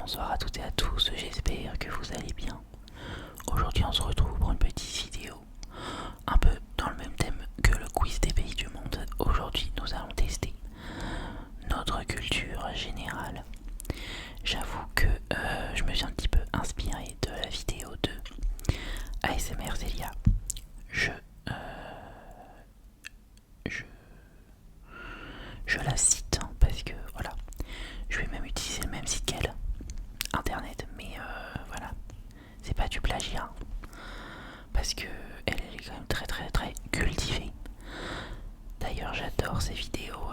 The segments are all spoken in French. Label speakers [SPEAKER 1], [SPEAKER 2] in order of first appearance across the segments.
[SPEAKER 1] bonsoir à toutes et à tous, j'espère que vous allez bien. Aujourd'hui on se retrouve pour une petite vidéo, un peu dans le même thème que le quiz des pays du monde. Aujourd'hui nous allons tester notre culture générale. J'avoue que je me suis un petit peu inspiré de la vidéo de ASMR Zelia. Je, je, je la cite parce que voilà, je vais même utiliser le même site qu'elle, internet, mais voilà, c'est pas du plagiat parce que elle est quand même très cultivée. D'ailleurs j'adore ces vidéos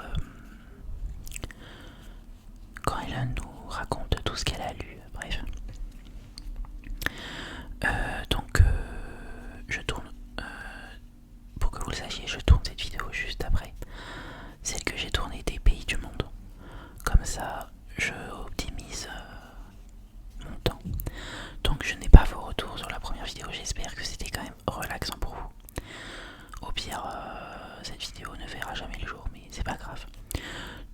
[SPEAKER 1] quand elle nous raconte tout ce qu'elle a lu, bref. Donc je tourne, pour que vous le sachiez, je tourne cette vidéo juste après celle que j'ai tournée des pays du monde. Comme ça je optimise mon temps. Donc je n'ai pas vos retours sur la première vidéo, j'espère que c'était quand même relaxant pour vous. Au pire, cette vidéo ne verra jamais le jour, mais c'est pas grave.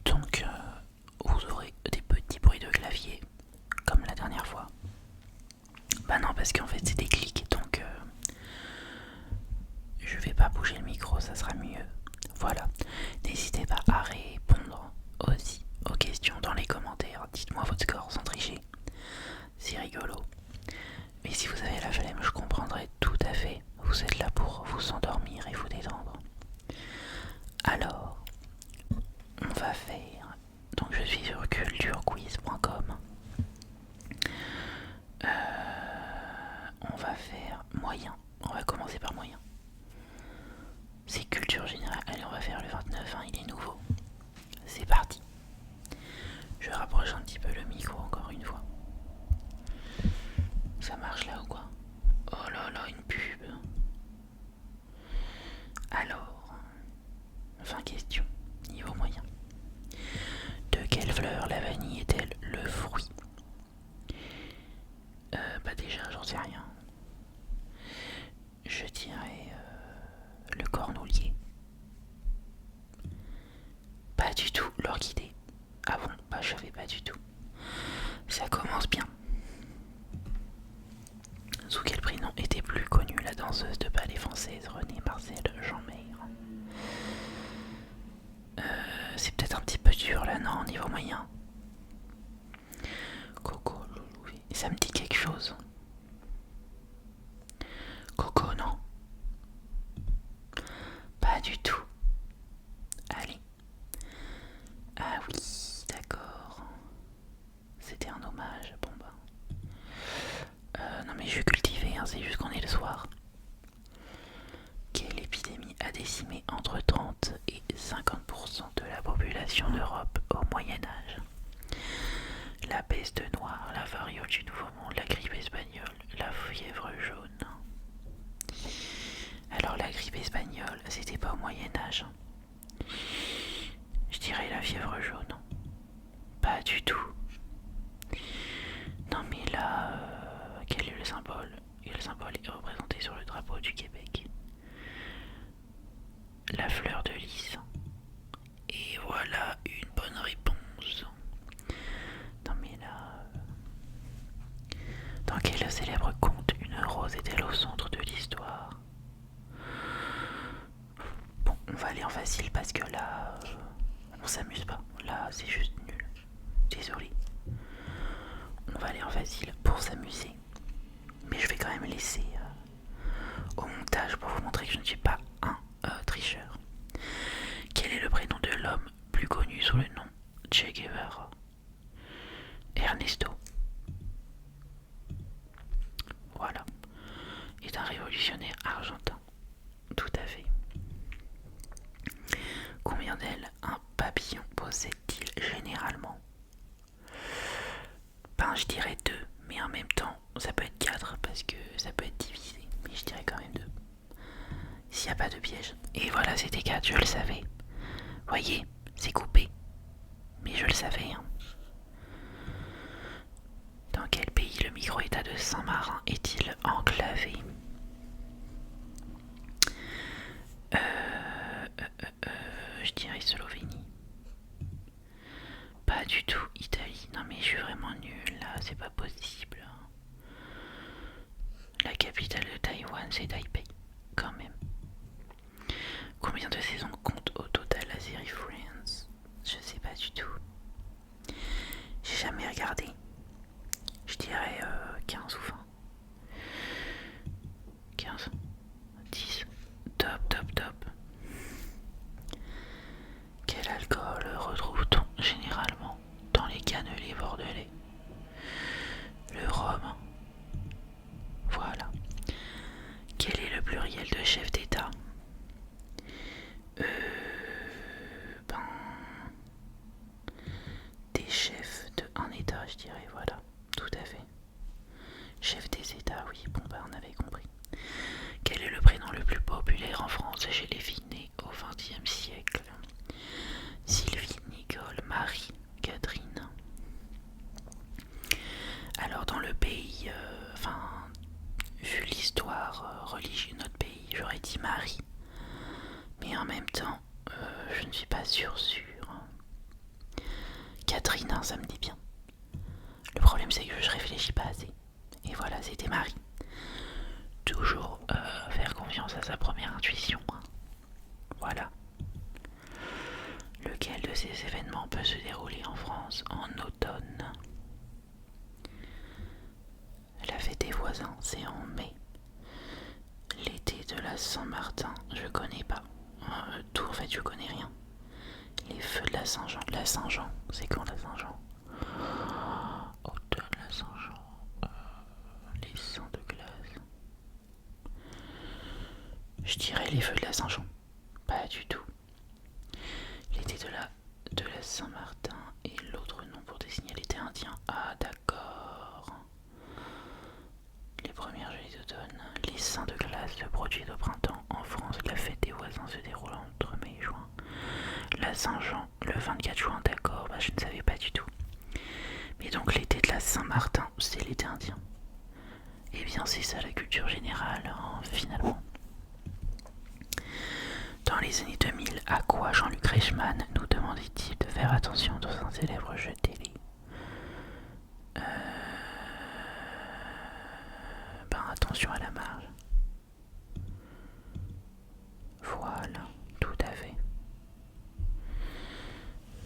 [SPEAKER 1] Donc vous aurez des petits bruits de clavier, comme la dernière fois. Bah non, parce qu'en fait c'est des clics, donc je vais pas bouger le micro, ça sera mieux. Voilà, n'hésitez pas à répondre aussi aux questions dans les commentaires. Dites-moi votre score sans tricher, c'est rigolo. Mais si vous avez la flemme, je comprendrai tout à fait. Vous êtes là pour vous endormir et vous détendre. Alors, on va faire... Donc je suis sur culturequiz.com. On va faire moyen. On va commencer par moyen. C'est culture générale. Allez, on va faire le 29, hein, il est nouveau. C'est parti. Je rapproche un petit peu le micro encore une fois. Ça marche là ou quoi? Oh là là, une pub. Alors, 20 questions, niveau moyen. De quelle fleur la vanille est-elle le fruit? Bah déjà, j'en sais rien. Je dirais le cornoulier. Pas du tout, l'orchidée. Ah bon, bah je savais pas du tout. Ça commence bien. Sous quel prénom était plus connue la danseuse de ballet française Renée Marcel Jeanmaire? C'est peut-être un petit peu dur là, non, niveau moyen. Coco, Loulou, ça me dit quelque chose. Coco, non. Pas du tout. Allez. Ah oui, d'accord. C'était un hommage, bon bah. Non mais je suis cultivé, hein, c'est juste qu'on est le soir. Quelle épidémie a décimé entre 30 et 50% de la population d'Europe au Moyen-Âge? La peste noire, la variole du Nouveau Monde, la grippe espagnole, la fièvre jaune. Alors la grippe espagnole, c'était pas au Moyen-Âge. Je dirais la fièvre jaune. Pas du tout. Non mais là, quel est le symbole? Et le symbole est représenté sur le drapeau du Québec. La fleur de lys. Et voilà une bonne réponse. Non mais là... Dans quel célèbre conte une rose est-elle au centre de l'histoire? Bon, on va aller en facile parce que là... on s'amuse pas. Là, c'est juste nul. Désolé. On va aller en facile pour s'amuser. Mais je vais quand même laisser au montage pour vous montrer que je ne suis pas un tricheur. Quel est le prénom de l'homme plus connu sous le nom Che Guevara? Ernesto. Voilà. Est un révolutionnaire argentin. Tout à fait. Combien d'ailes un papillon possède-t-il généralement? Ben je dirais 2, mais en même temps ça peut être 4 parce que ça peut être divisé. Mais je dirais quand même 2. S'il n'y a pas de piège. Et voilà, c'était 4, je le savais. Voyez, c'est coupé. Mais je le savais. Hein. Dans quel pays le micro-état de Saint-Marin est-il enclavé? Je dirais Slovénie. Pas du tout Italie. Non mais je suis vraiment nulle là, c'est pas possible. La capitale de Taïwan, c'est Taipei, quand même. Combien de saisons compte au total la série Friends? Je sais pas du tout. J'ai jamais regardé. Je dirais 15 ou 20. 15, 10. Top, top, top. Quel alcool retrouve-t-on généralement dans les cannelés bordelais? Le rhum. Voilà. Quel est le pluriel de chef d'État? Ben, des chefs d'un État, je dirais, voilà, tout à fait. Chef des États, oui, bon bah on avait compris. Quel est le prénom le plus populaire en France chez les filles nées au XXe siècle? Sylvie, Nicole, Marie, Catherine. Alors dans le pays, vu l'histoire religieuse de notre pays, j'aurais dit Marie. Mais en même temps, je ne suis pas sûre. Catherine, hein, ça me dit bien. Le problème c'est que je réfléchis pas assez. Et voilà, c'était Marie. Toujours faire confiance à sa première intuition. Hein. Voilà. Lequel de ces événements peut se dérouler en France en automne? La fête des voisins, c'est en mai. L'été de la Saint-Martin, je connais pas. Tout en fait, je connais rien. Les feux de la Saint-Jean. La Saint-Jean, c'est quand la Saint-Jean? Automne, la Saint-Jean. Les saints de glace. Je dirais les feux de la Saint-Jean. Pas du tout. L'été de la Saint-Martin et l'autre nom pour désigner l'été indien. Ah d'accord. Les premières gelées d'automne. Les saints de glace se produisent au printemps. En France, la fête des voisins se déroule entre mai et juin. La Saint-Jean, le 24 juin, d'accord, bah je ne savais pas du tout. Mais donc l'été de la Saint-Martin, c'est l'été indien. Eh bien c'est ça la culture générale, hein, finalement. Dans les années 2000, à quoi Jean-Luc Reichmann nous demandait-il de faire attention dans un célèbre jeu de télé? Attention à la marge. Voilà, tout à fait.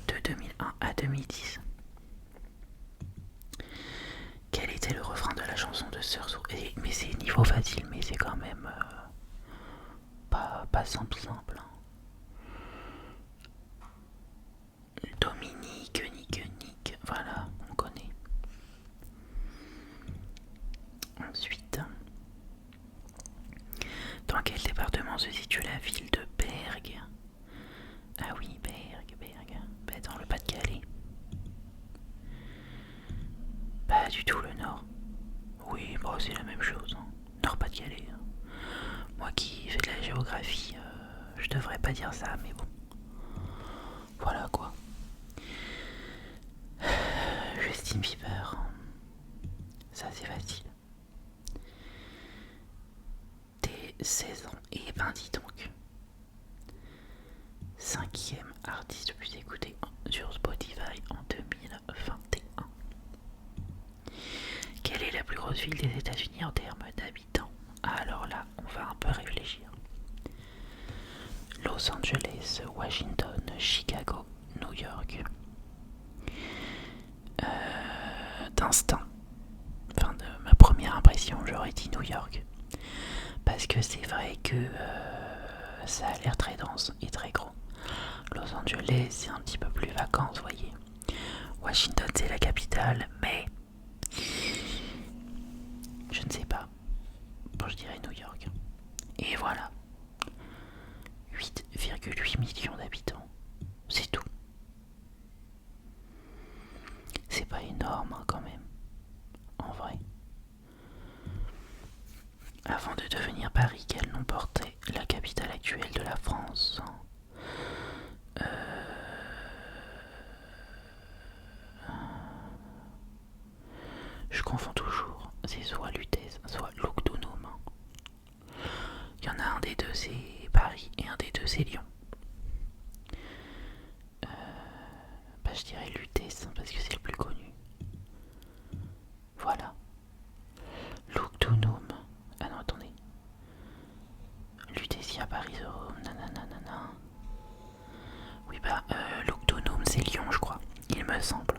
[SPEAKER 1] De 2001 à 2010. Quel était le refrain de la chanson de Sœur Sour? Mais c'est niveau facile, mais c'est quand même pas simple. Hein. Dominique, Nick, voilà, on connaît. Ensuite, dans quel département se situe la ville de Bergues? Ah oui, Bergues, dans le Pas-de-Calais. Pas du tout le Nord. Oui, bon, c'est la même chose. Hein. Nord-Pas-de-Calais. Hein. Moi qui fais de la géographie, je devrais pas dire ça, mais bon. Voilà quoi. Justin Bieber. Ça c'est facile. T'es 16 ans. Et ben dis donc. 5e artiste le plus écouté sur Spotify en 2021. Quelle est la plus grosse ville des États-Unis en termes d'habitants? Alors là, on va un peu réfléchir. Los Angeles, Washington, Chicago, New York. D'instinct, enfin de ma première impression, j'aurais dit New York. Parce que c'est vrai que ça a l'air très dense et très gros. Los Angeles, c'est un petit peu plus vacances, voyez. Washington, c'est la capitale, mais je ne sais pas. Bon, je dirais New York. Et voilà. 8,8 millions d'habitants. C'est tout. C'est pas énorme hein, quand même. En vrai. Avant de devenir Paris, quel nom portait la capitale actuelle de la France? Je confonds toujours. C'est soit Lutèce, soit Lugdunum. Il y en a un des deux, c'est Paris, et un des deux, c'est Lyon. Je dirais Lutèce, parce que c'est le plus connu. Voilà. Lugdunum. Ah non, attendez. Lutetia parisorum, nanana. Oui, bah, Lugdunum, c'est Lyon, je crois. Il me semble.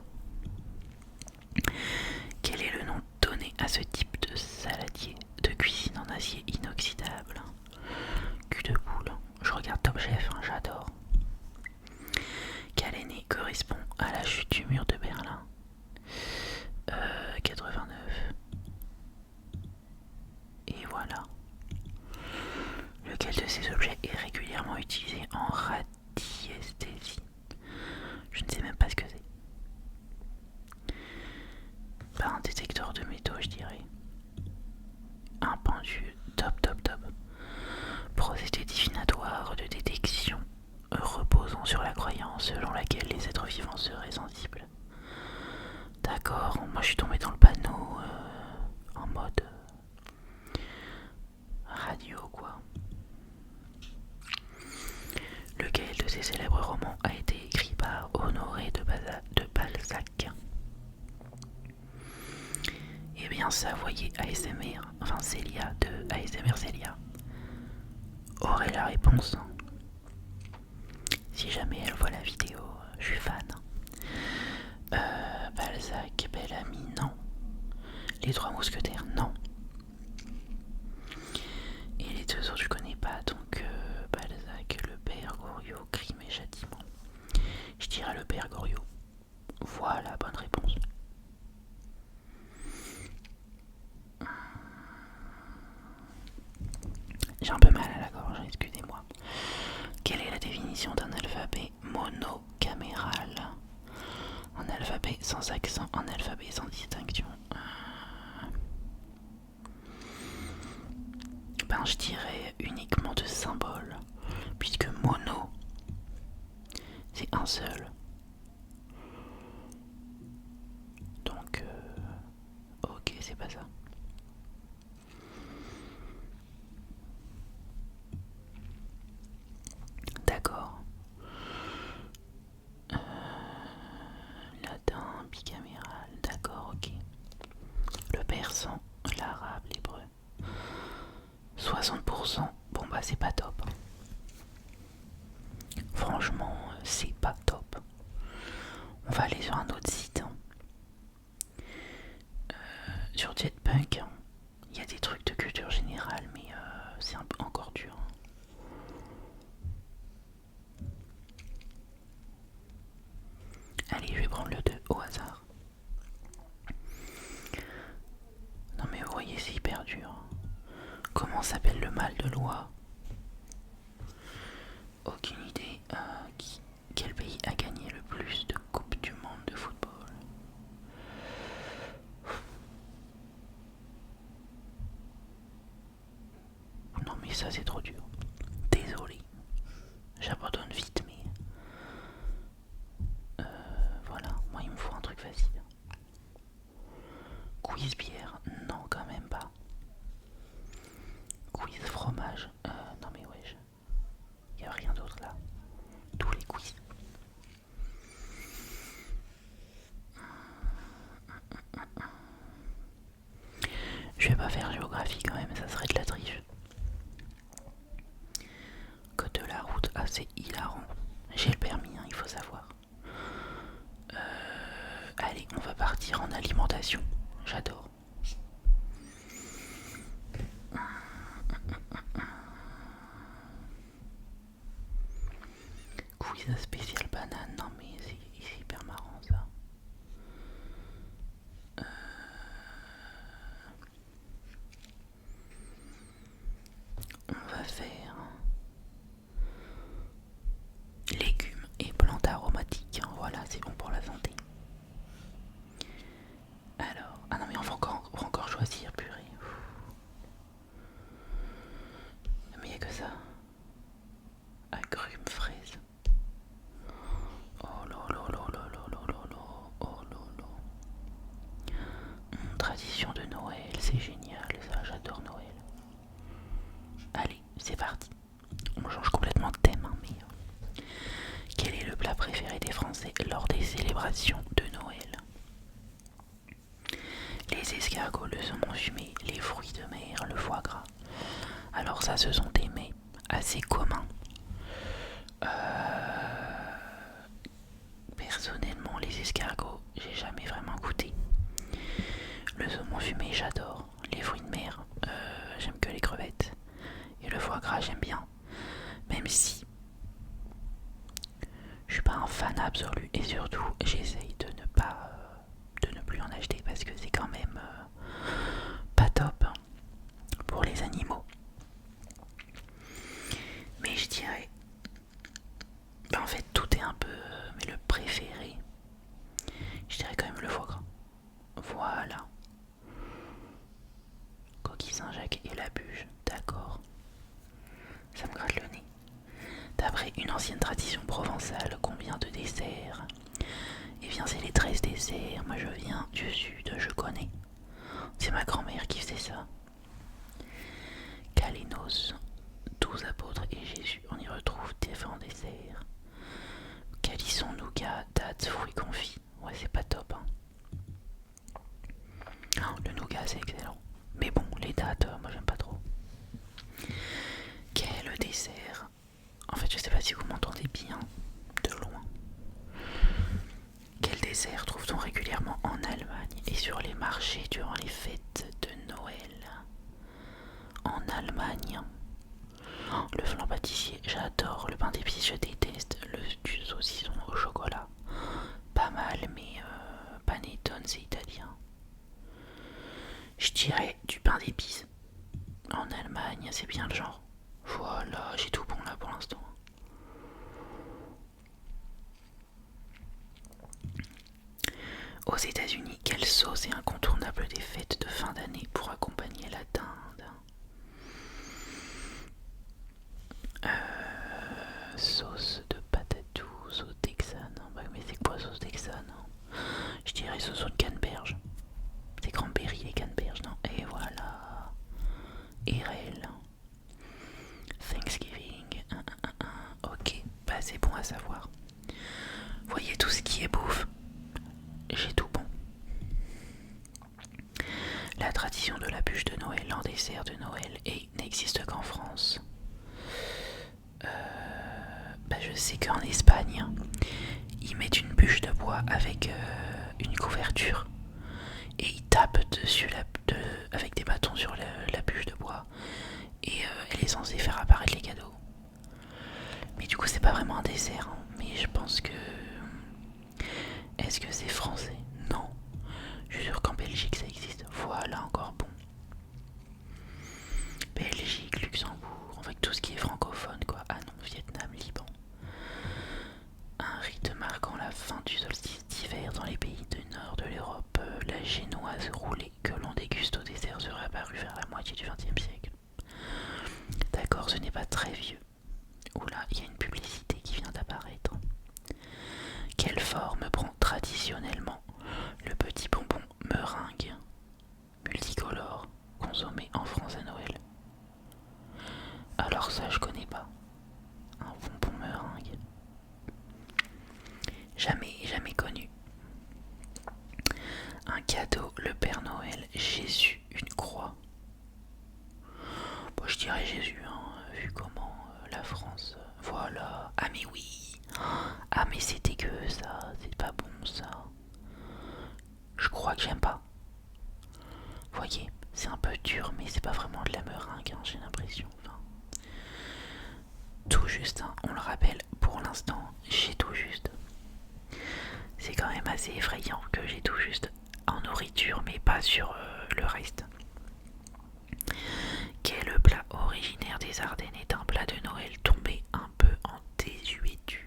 [SPEAKER 1] Quel est le nom donné à ce type de saladier de cuisine en acier inoxydable? Cul de poule. Je regarde Top Chef, hein, j'adore. Quelle année correspond à la chute du mur de Berlin? 89. Et voilà. Lequel de ces objets est régulièrement utilisé en radiesthésie? Je ne sais même pas ce que c'est. Pas un détecteur de métaux, je dirais. Un pendule. Top, top, top. Procédé divinatoire de détection reposant sur la croyance selon laquelle les êtres vivants seraient sensibles. D'accord, moi je suis tombé dans le panneau en mode radio quoi. Lequel de ces célèbres romans a été écrit par Honoré de Balzac? Eh bien ça, voyez ASMR, enfin Célia de ASMR Célia aurait la réponse. Si jamais elle voit la vidéo, je suis fan. Balzac, Bellamy, non. Les Trois Mousquetaires, non. Et les deux autres, je connais pas, donc Balzac, Le Père Goriot, Crime et Châtiment. Je dirais Le Père Goriot. Voilà, bonne réponse. J'ai un peu mal à la gorge, excusez-moi. Quelle est la définition d'un alphabet monocaméral? Un alphabet sans accent, un alphabet sans distinction. Ben, je dirais uniquement de symboles, puisque mono, c'est un seul. Donc, ok, c'est pas ça. D'accord. Latin, bicaméral, d'accord, ok. Le persan, l'arabe, l'hébreu. 60%, bon bah c'est pas top. Franchement, c'est pas top. On va aller sur un autre site. Sur Jetpunk, il y a des trucs de culture générale, mais c'est un peu encore dur. Allez, je vais prendre le 2 au hasard. Non mais vous voyez, c'est hyper dur. Comment s'appelle le mal de loi? Aucune idée. Quel pays a gagné le plus de coupes du monde de football? Non mais ça c'est trop dur. Désolé. J'abandonne vite mais... voilà, moi il me faut un truc facile. Quiz bière? Non quand même pas. Quiz fromage? Non mais wesh. Y a rien d'autre là. Tous les quiz. Je vais pas faire géographie quand même, ça serait de la triche. Code de la route, ah c'est hilarant. J'ai le permis, hein, il faut savoir. Allez, on va partir en alimentation. J'adore. Quiz spécial banane, non mais c'est hyper marrant ça. On va faire légumes et plantes aromatiques. Voilà, c'est bon pour la santé. Alors, ah non mais on va encore choisir, purée. Mais y'a que ça. Agrumes, fraises. Oh là là là là là là là là. Oh là là. Tradition de Noël, c'est génial ça, j'adore Noël. Allez, c'est parti. On change complètement de thème, hein, mais... Quel est le plat préféré des Français lors des célébrations de Noël? Les escargots, le saumon fumé, les fruits de mer, le foie gras. Alors ça, ce sont des mets assez communs. Personnellement, les escargots, j'ai jamais vraiment goûté. Le saumon fumé, j'adore. Les fruits de mer, j'aime que les crevettes. Et le foie gras, j'aime bien. Même si je suis pas un fan absolu. Et surtout, j'essaye de ne plus en acheter parce que c'est quand même pas top pour les animaux. Mais je dirais, en fait, tout est un peu. Mais le préféré, je dirais quand même le foie gras. Voilà. Coquille Saint-Jacques et la bûche, d'accord. Ça me gratte le nez. D'après une ancienne tradition provençale, combien de desserts? Eh bien, c'est les 13 desserts. Moi, je viens du sud, je connais. C'est ma grand-mère qui faisait ça. Calénos, 12 apôtres et Jésus. On y retrouve différents desserts. Calisson, nougat, dattes, fruits confits. Ouais, c'est pas top. Hein. Oh, le nougat, c'est excellent. Mais bon, les dattes, moi, j'aime pas trop. Quel dessert? En fait, je sais pas si vous m'entendez bien de loin. Quel dessert trouve-t-on régulièrement en Allemagne et sur les marchés durant les fêtes de Noël? En Allemagne, le flan pâtissier, j'adore. Le pain d'épices, je déteste. Du saucisson au chocolat, pas mal, mais panettone, c'est italien. Je dirais du pain d'épices. En Allemagne, c'est bien le genre. Voilà, j'ai tout bon là pour l'instant. Aux États-Unis, quelle sauce est incontournable des fêtes de fin d'année pour accompagner la dinde? Sauce de patate douce, sauce texane. Bah, mais c'est quoi sauce texane? Je dirais sauce de canneberge. C'est cranberry les canneberges, non? Et voilà. RL. Thanksgiving. Ok, bah c'est bon à savoir. Voyez tout ce qui est bouffe. J'ai tout bon. La tradition de la bûche de Noël en dessert de Noël et n'existe qu'en France. Je sais qu'en Espagne, ils mettent une bûche de bois avec une couverture et ils tapent dessus avec des bâtons sur la bûche de bois et elle est censée faire apparaître les cadeaux. Mais du coup, c'est pas vraiment un dessert, hein. Mais je pense que. Est-ce que c'est français? Non. Je suis sûr qu'en Belgique ça existe. Voilà, encore bon. Belgique, Luxembourg, avec tout ce qui est francophone, quoi. Ah non, Vietnam, Liban. Un rite marquant la fin du solstice d'hiver dans les pays du nord de l'Europe, la génoise roulée que l'on déguste au dessert serait apparue vers la moitié du XXe siècle. D'accord, ce n'est pas très vieux. Oula, il y a une publicité qui vient d'apparaître. Quelle forme prend traditionnellement le petit bonbon meringue multicolore consommé en France à Noël? Alors ça, je connais pas. Un bonbon meringue. Jamais connu. Un cadeau, le Père Noël, Jésus, une croix. Bon, je dirais Jésus, hein, vu comment la France. Voilà. Ah mais oui. Ah mais c'est dégueu ça, c'est pas bon ça. Je crois que j'aime pas. Voyez, c'est un peu dur, mais c'est pas vraiment de la meringue, hein, j'ai l'impression. Enfin, tout juste, hein, on le rappelle, pour l'instant, j'ai tout juste. C'est quand même assez effrayant que j'ai tout juste en nourriture, mais pas sur le reste. Quel plat originaire des Ardennes est un plat de Noël tombé un peu en désuétude?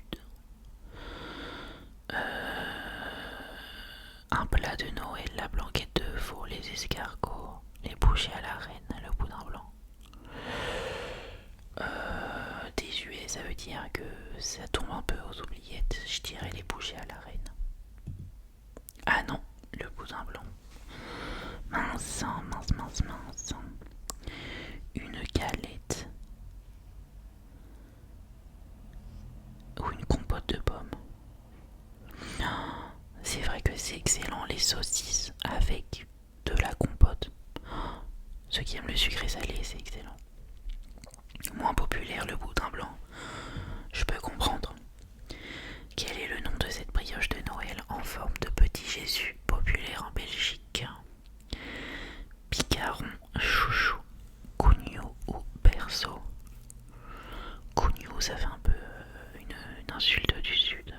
[SPEAKER 1] Un plat de Noël, la blanquette de veau, les escargots, les bouchées à la reine, le boudin blanc. Désuet, ça veut dire que ça tombe un peu aux oubliettes. Je dirais les bouchées à la reine. Ah non, le boudin blanc. Mince. Une galette. Ou une compote de pommes. C'est vrai que c'est excellent les saucisses avec de Ceux qui aiment le sucré salé, c'est excellent. Moins populaire, le boudin blanc, je peux comprendre. Quel est le nom de cette brioche de Noël en forme de petit Jésus populaire en Belgique? Picaron, chouchou, cougnou ou berceau? Cougnou, ça fait un peu une insulte du sud.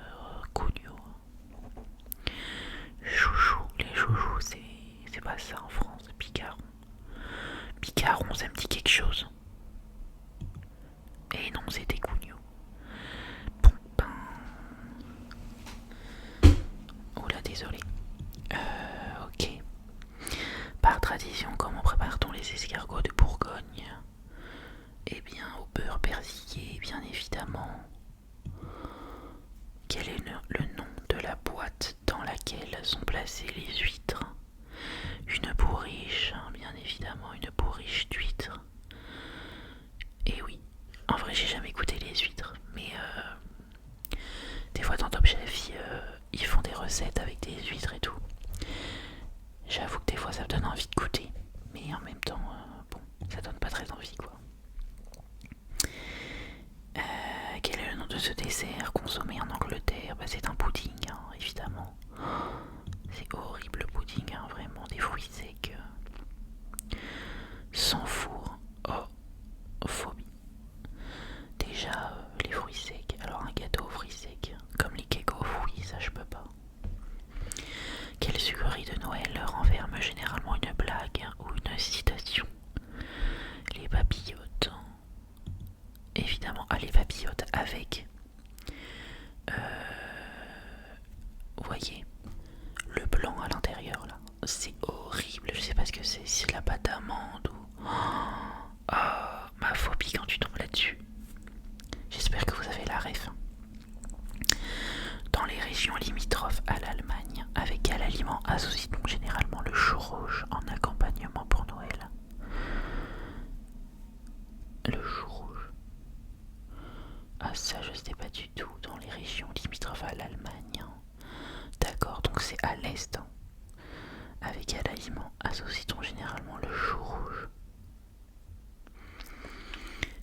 [SPEAKER 1] Cougnou. Chouchou, les chouchous, c'est pas ça en France. Picaron. Picaron, ça me dit quelque chose. Et non, c'était cougnou. Bon, ben. Oh là, désolé. Ok. Par tradition, comment prépare-t-on les escargots de Bourgogne? Eh bien, au beurre persillé, bien évidemment. Quel est le nom de la boîte dans laquelle sont placées les huîtres? Une bourriche, hein, bien évidemment, une bourriche d'huîtres. Et oui, en vrai, j'ai jamais goûté les huîtres, mais des fois dans Top Chef, ils font des recettes avec des huîtres et tout. J'avoue que des fois, ça me donne envie de goûter, mais en même temps, bon, ça donne pas très envie, quoi. Quel est le nom de ce dessert consommé en Angleterre? Bah, c'est un pudding, hein, évidemment. C'est horrible le pudding, hein, vraiment, des fruits secs. Sans four. Oh, phobie. Déjà, les fruits secs. Alors un gâteau aux fruits secs, comme les cakes aux fruits, ça je peux pas. Quelle sucrerie de Noël renferme généralement une blague ou une citation? Les papillotes. Évidemment, les papillotes avec, vous voyez, le blanc à l'intérieur là. C'est horrible, je sais pas ce que c'est de la pâte d'amande ou... Oh, ma phobie quand tu tombes là-dessus. J'espère que vous avez la ref. Dans les régions limitrophes à l'Allemagne, avec quel aliment associe-t-on généralement le chou rouge en accompagnement pour Noël? Le chou rouge. Ah ça je sais pas du tout. Dans les régions limitrophes à l'Allemagne. D'accord, donc c'est à l'est. Avec quel aliment associe-t-on généralement le chou rouge?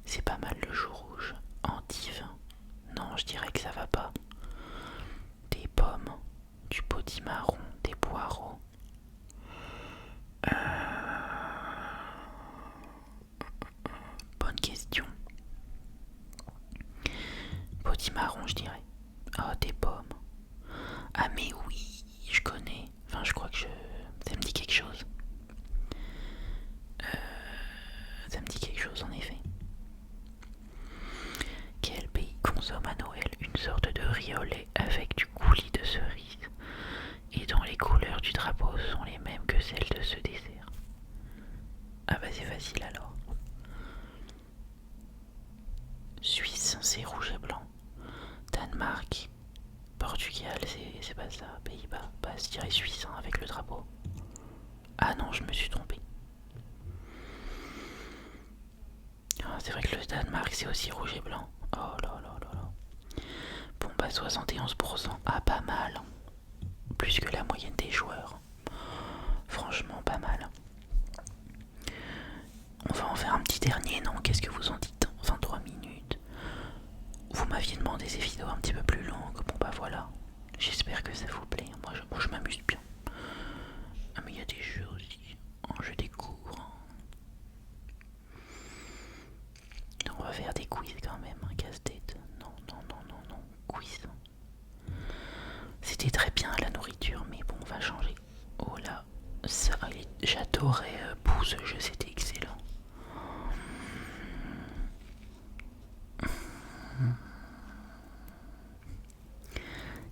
[SPEAKER 1] C'est pas mal le chou rouge. Endive. Non, je dirais que ça va pas. Des pommes, du potimarron, des poireaux. Bonne question. Potimarron, je dirais. Oh, des pommes. Ah mais oui, je connais. Enfin, je crois que ça me dit quelque chose. Ça me dit quelque chose en effet. Quel pays consomme à Noël une sorte de riz au lait avec du coulis de cerise et dont les couleurs du drapeau sont les mêmes que celles de ce dessert? Ah bah c'est facile alors. Suisse, c'est rouge et blanc. Danemark, Portugal, c'est pas ça. Pays-Bas, bah je dirais Suisse hein, avec le drapeau. Ah non, je me suis trompé. Ah, c'est vrai que le Danemark c'est aussi rouge et blanc. Oh là là là là. Bon bah 71%. Ah pas mal. Plus que la moyenne des joueurs. Franchement pas mal. On va en faire un petit dernier, non? Qu'est-ce que vous en dites? 23 minutes. Vous m'aviez demandé ces vidéos un petit peu plus longues. Bon bah voilà. J'espère que ça vous plaît. Moi je m'amuse bien. Ah mais il y a des jeux aussi. Oh, je découvre. On va faire des quiz quand même, un casse-tête. Non, non, non, non, non. Quiz. C'était très bien la nourriture, mais bon, on va changer. Oh là, ça, j'adorais pour ce jeu, c'était excellent.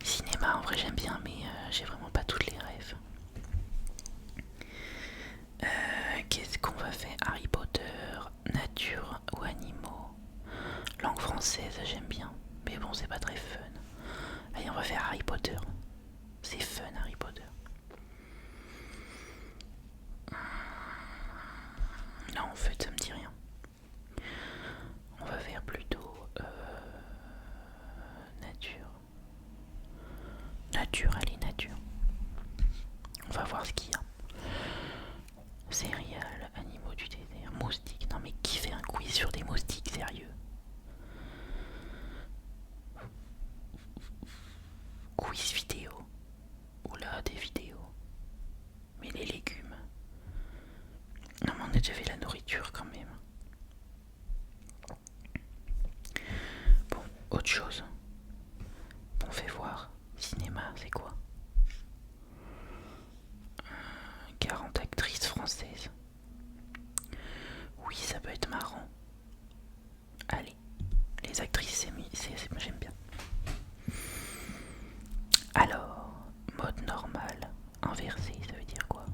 [SPEAKER 1] Cinéma, en vrai, j'aime bien, mais j'ai vraiment pas toutes les rêves. Qu'est-ce qu'on va faire? Harry Potter, nature ou animaux? Langue française, j'aime bien, mais bon, c'est pas très fun. Allez, on va faire Harry Potter. C'est fun, Harry Potter. Non, en fait, ça me dit rien. On va faire plutôt nature. Nature, allez, nature. On va voir ce qu'il y a. Céréales, animaux du désert. fait, j'avais la nourriture quand même. Bon, autre chose. On fait voir. Cinéma, c'est quoi? 40 actrices françaises. Oui, ça peut être marrant. Allez, les actrices, j'aime bien. Alors, mode normal, inversé, ça veut dire quoi?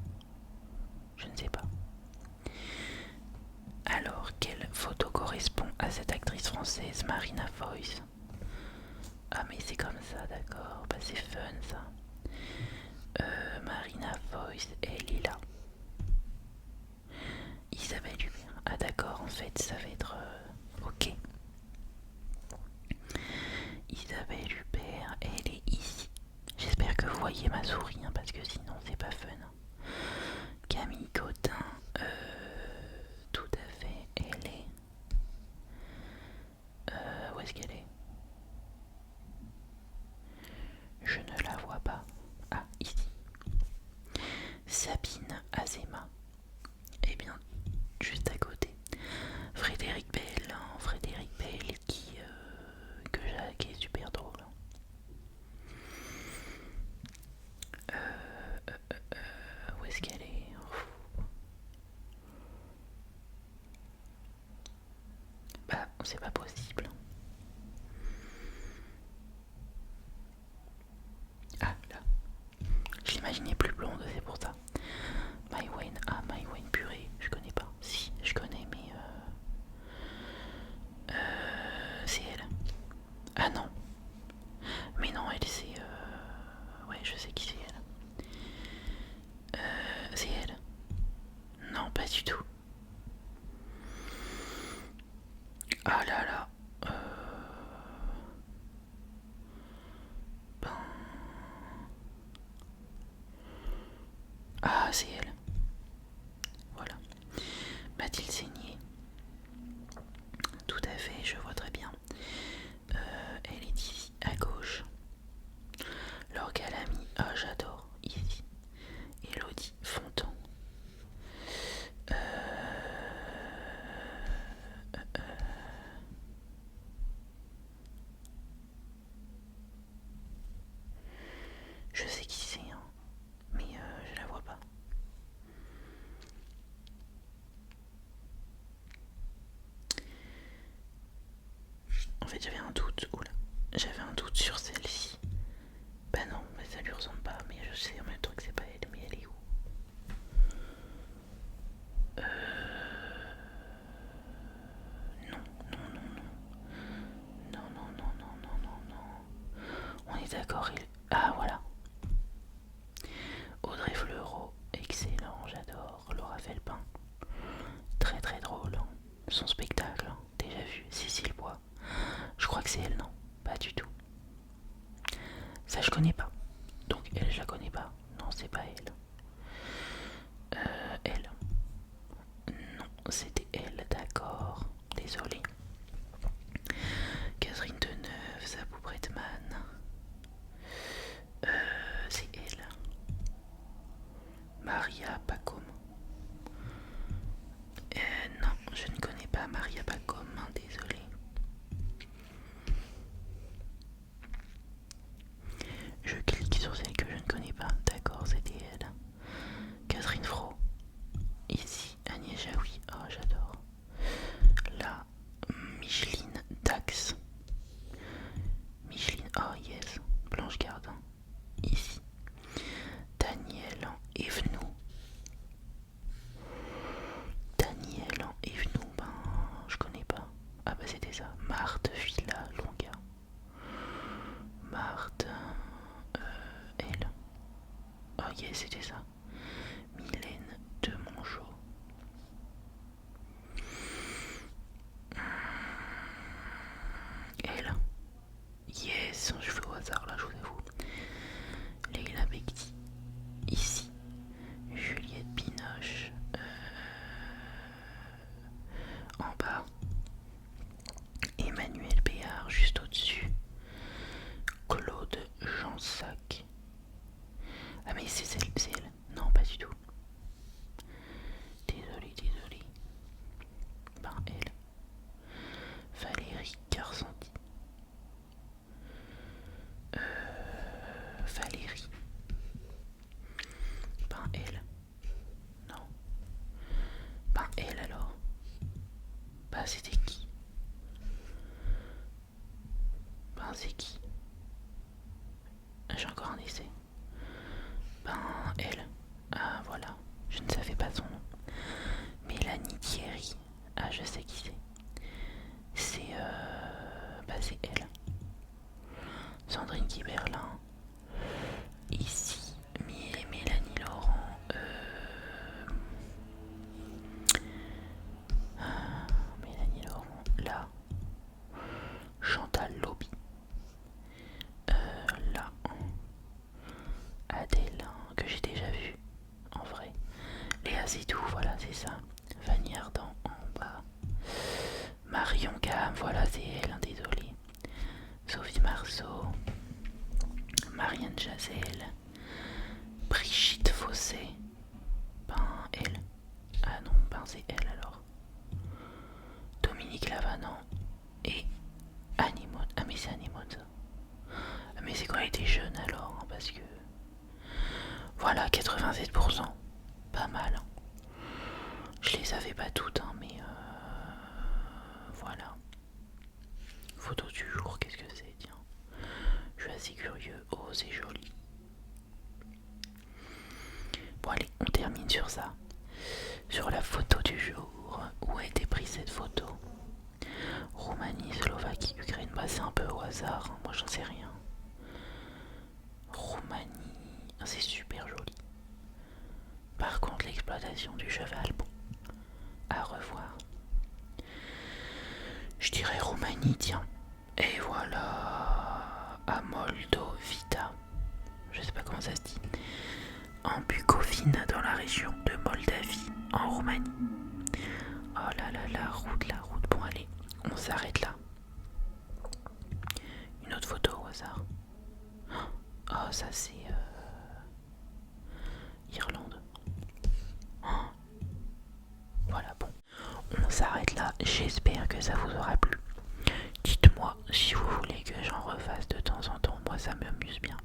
[SPEAKER 1] Je ne sais pas. Alors, quelle photo correspond à cette actrice française, Marina Foïs? Ah mais c'est comme ça, d'accord. Bah c'est fun ça. Marina Foïs, elle est là. Isabelle Huppert. Ah d'accord, en fait ça va être... ok. Isabelle Huppert, elle est ici. J'espère que vous voyez ma souris, hein, parce que sinon c'est pas fun. Camille Cotin, tout à fait, elle est... où est-ce qu'elle est? Je ne la vois pas. Ah, ici. Sabine Azéma. Eh bien, juste à côté. Frédéric Bell, hein, Frédéric Bell qui est super drôle. Où est-ce qu'elle est? Bah, c'est pas possible. Ah, là. Je l'imaginais plus blonde, c'est pour ça. Maïwen, ah Maïwen purée, je connais pas. Si, je connais, mais c'est elle. Ah non. Mais non, elle c'est... ouais, je sais qui c'est elle. C'est elle. Non, pas du tout. Ah là là. Ben... Ah, c'est elle. Voilà. Mathilde Seigné. Tout à fait, je vois très bien. Elle est ici, à gauche. Laure Calamy, ah j'adore, ici. Elodie Fontan. Je sais qui c'est, hein, mais je la vois pas. En fait, j'avais un doute. Oula, j'avais un doute sur celle-ci. Bah non, mais ça lui ressemble pas. Mais je sais en même temps que c'est pas elle. Mais elle est où? Non, non, non, non. Non, non, non, non, non, non, non. On est d'accord. Ah voilà. Audrey Fleurot, excellent, j'adore. Laura Felpin, très très drôle. Son spectacle, déjà vu. Cécile Bois, je crois que c'est elle, non? Pas du tout. Ça je connais pas. Donc elle, je la connais pas. Non, c'est pas elle. Elle. Non, c'était elle, d'accord. Désolée. Catherine Deneuve, Zabou Bretman. c'était qui? Ben c'est qui? J'ai encore un essai. Ben elle. Ah voilà, je ne savais pas son nom. Mélanie Thierry. Ah je sais qui c'est. C'est elle. Sandrine Kiberlin. Ici, Mélanie Laurent. Mélanie Laurent. Là. Chantal Lobby. Là. Adèle, que j'ai déjà vue. En vrai. Léa Seydoux, voilà, c'est ça. Fanny Ardant en bas. Marion Gamme, voilà, c'est elle, désolé. Sophie Marceau. Marianne Chazelle. Brigitte Fossé. Ben, elle. Ah non, ben c'est elle alors. Dominique Lavanant. Et Anémone. Ah mais c'est Anémone ça. Ah mais c'est quand elle était jeune alors, hein, parce que... Voilà, 87%. Pas mal. Hein. Je les avais pas toutes, hein, mais... Voilà. Photo du jour, qu'est-ce que c'est? Tiens. Je suis assez curieux. Oh, c'est joli. Bon allez, on termine sur ça. Sur la photo du jour. Où a été prise cette photo? Roumanie, Slovaquie, Ukraine. Bah c'est un peu au hasard, hein. Moi j'en sais rien. Roumanie. Ah, c'est super joli. Par contre l'exploitation du cheval, bon. À revoir. Je dirais Roumanie, tiens. Et voilà. À Moldovita. Je sais pas comment ça se dit. En Bucovine, dans la région de Moldavie, en Roumanie. Oh là là, la route. Bon allez, on s'arrête là. Une autre photo au hasard. Oh, ça c'est Irlande. Oh. Voilà, bon. On s'arrête là. J'espère que ça vous aura plu. Dites-moi si vous voulez que j'en refasse de temps en temps. Moi, ça m'amuse bien.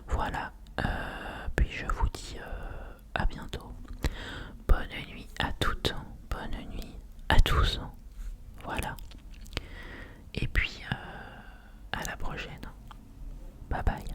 [SPEAKER 1] Voilà. Puis je vous dis à bientôt. Bonne nuit à toutes. Bonne nuit à tous. Voilà. Et puis à la prochaine. Bye bye.